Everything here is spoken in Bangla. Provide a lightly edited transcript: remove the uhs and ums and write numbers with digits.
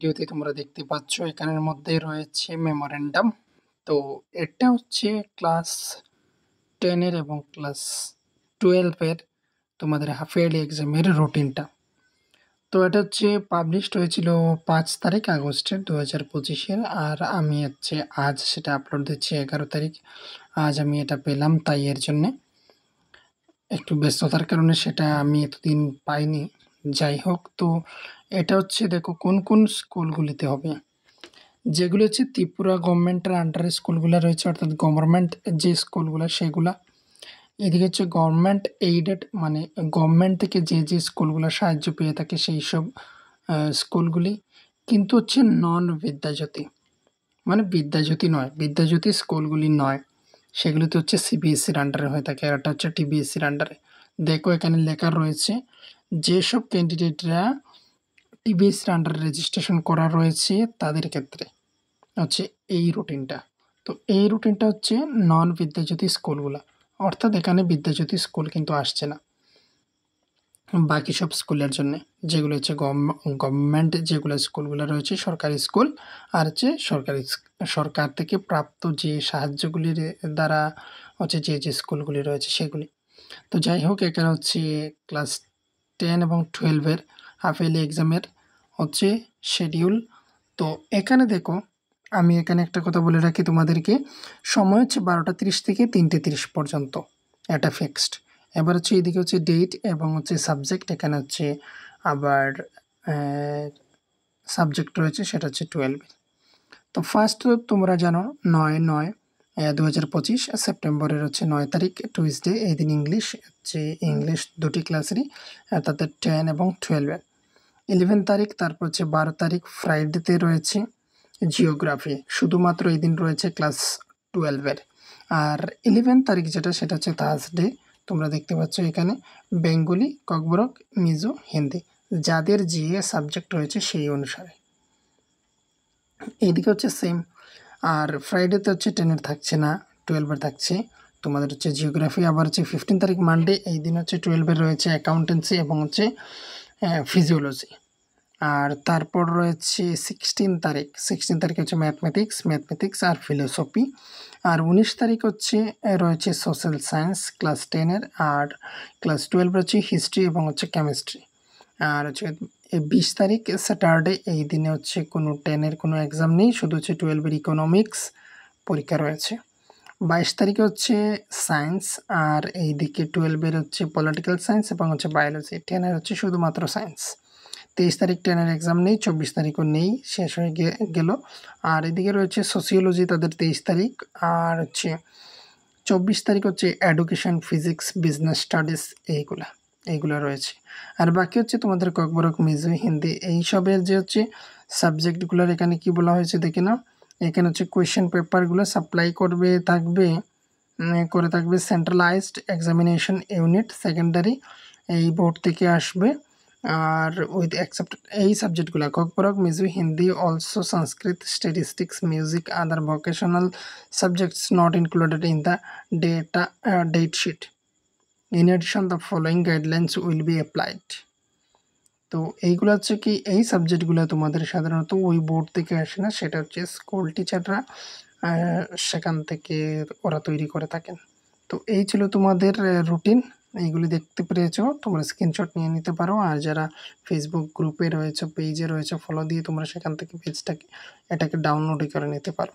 ভিডিওতে তোমরা দেখতে পাচ্ছ এখানের মধ্যে রয়েছে মেমোরেন্ডাম। তো এটা হচ্ছে ক্লাস 10 এর এবং ক্লাস 12 এর তোমাদের হাফ ইয়ারলি এক্সামের রুটিনটা। তো এটা হচ্ছে পাবলিশড হয়েছিল 5 তারিখ আগস্টের 2025-এর, আর আমি হচ্ছে আজ সেটা আপলোড দিচ্ছি 11 তারিখ। আজ আমি এটা পেলাম, তাই এর জন্যে একটু ব্যস্ততার কারণে সেটা আমি এতদিন পাইনি। যাই হোক, তো এটা হচ্ছে দেখো কোন কোন স্কুলগুলিতে হবে। যেগুলো হচ্ছে ত্রিপুরা গভর্নমেন্টের আন্ডারে স্কুলগুলো রয়েছে, অর্থাৎ গভর্নমেন্ট যে স্কুলগুলো সেগুলা। এদিকে হচ্ছে গভর্নমেন্ট এইডেড, মানে গভর্নমেন্ট থেকে যে স্কুলগুলো সাহায্য পেয়ে থাকে সেই সব স্কুলগুলি। কিন্তু হচ্ছে নন বিদ্যাজ্যোতি, মানে বিদ্যাজ্যোতি নয়, বিদ্যাজ্যোতি স্কুলগুলি নয়, সেগুলিতে হচ্ছে সিবিএসসির আন্ডারে হয়ে থাকে, আর এটা হচ্ছে টিবিএসসির আন্ডারে। দেখো এখানে লেখা রয়েছে যেসব ক্যান্ডিডেটরা টিবিএসসির আন্ডারে রেজিস্ট্রেশন করা রয়েছে তাদের ক্ষেত্রে হচ্ছে এই রুটিনটা। তো এই রুটিনটা হচ্ছে নন বিদ্যাজ্যোতি স্কুলগুলো, অর্থাৎ এখানে বিদ্যাজ্যোতি স্কুল কিন্তু আসছে না বাকি সব স্কুলের জন্য, যেগুলো হচ্ছে গভর্নমেন্ট যেগুলো স্কুলগুলো রয়েছে সরকারি স্কুল, আর হচ্ছে সরকার থেকে প্রাপ্ত যে সাহায্যগুলির দ্বারা হচ্ছে যে স্কুলগুলি রয়েছে সেগুলি। তো যাই হোক, এখানে হচ্ছে ক্লাস 10 এবং 12-এর হাফ ইয়ারলি এক্সামের হচ্ছে শিডিউল। তো এখানে দেখো, আমি এখানে একটা কথা বলে রাখি তোমাদেরকে, সময় হচ্ছে 12:30 থেকে 3:30 পর্যন্ত, এটা ফিক্সড। এবার হচ্ছে এদিকে হচ্ছে ডেট এবং হচ্ছে সাবজেক্ট, এখানে হচ্ছে আবার সাবজেক্ট রয়েছে, সেটা হচ্ছে 12। তো ফার্স্ট তোমরা জানো 9/9/2025 সেপ্টেম্বরের হচ্ছে 9 তারিখ টুইসডে, এই দিন ইংলিশ হচ্ছে ইংলিশ দুটি ক্লাসেরই, তাদের 10 এবং 12-এর। 11 তারিখ, তারপর হচ্ছে 12 তারিখ ফ্রাইডেতে রয়েছে জিওগ্রাফি, শুধুমাত্র এই দিন রয়েছে ক্লাস 12-এর। আর 11 তারিখ যেটা, সেটা হচ্ছে থার্সডে, তোমরা দেখতে পাচ্ছ এখানে বেঙ্গলি, ককবরক, মিজো, হিন্দি, যাদের যে সাবজেক্ট রয়েছে সেই অনুসারে। এইদিকে হচ্ছে সেম। আর ফ্রাইডেতে হচ্ছে 10-এর থাকছে না, 12-এর থাকছে তোমাদের হচ্ছে জিওগ্রাফি। আবার হচ্ছে 15 তারিখ মানডে, এই দিন হচ্ছে 12-এর রয়েছে অ্যাকাউন্টেন্সি এবং হচ্ছে ফিজিওলজি। আর তারপর রয়েছে 16 তারিখ হচ্ছে ম্যাথমেটিক্স আর ফিলোসফি। আর 19 তারিখ হচ্ছে রয়েছে সোশ্যাল সায়েন্স ক্লাস 10-এর, আর ক্লাস 12 হচ্ছে হিস্ট্রি এবং হচ্ছে কেমিস্ট্রি। আর হচ্ছে 20 তারিখ স্যাটারডে, এই দিনে হচ্ছে কোনো 10-এর কোনো এক্সাম নেই, শুধু হচ্ছে 12-এর ইকোনমিক্স পরীক্ষা রয়েছে। 22 তারিখে হচ্ছে সায়েন্স, আর এইদিকে 12-এর হচ্ছে পলিটিক্যাল সায়েন্স এবং হচ্ছে বায়োলজি। 10-এর হচ্ছে শুধুমাত্র সায়েন্স। 23 তারিখ 10-এর এক্সাম নেই, 24 তারিখও নেই, শেষ হয়ে গেল। আর এদিকে রয়েছে সোসিওলজি, তাদের 23 তারিখ, আর হচ্ছে 24 তারিখ হচ্ছে এডুকেশন, ফিজিক্স, বিজনেস স্টাডিজ, এইগুলো রয়েছে। আর বাকি হচ্ছে তোমাদের ককবরক, মিজো, হিন্দি, এইসবের যে হচ্ছে সাবজেক্টগুলোর এখানে কি বলা হয়েছে দেখে নাও। এখানে হচ্ছে কোয়েশ্চেন পেপারগুলো সাপ্লাই করে থাকবে সেন্ট্রালাইজড এক্সামিনেশন ইউনিট সেকেন্ডারি, এই বোর্ড থেকে আসবে। আর উইথ অ্যাকসেপ্ট এই সাবজেক্টগুলো Kokborok, Mizo, Hindi, also Sanskrit, statistics, music, other vocational subjects not included in the date sheet. In addition the following guidelines will be applied. তো এইগুলো হচ্ছে কি, এই সাবজেক্টগুলো তোমাদের সাধারণত ওই বোর্ড থেকে আসে না, সেটা হচ্ছে স্কুল টিচাররা সেখান থেকে ওরা তৈরি করে থাকেন। তো এই ছিল তোমাদের রুটিন, এইগুলি দেখতে পেরেছো, তোমরা স্ক্রিনশট নিয়ে নিতে পারো। আর যারা ফেসবুক গ্রুপে রয়েছে, পেজে রয়েছে, ফলো দিয়ে তোমরা সেখান থেকে এটাকে ডাউনলোডই করে নিতে পারো।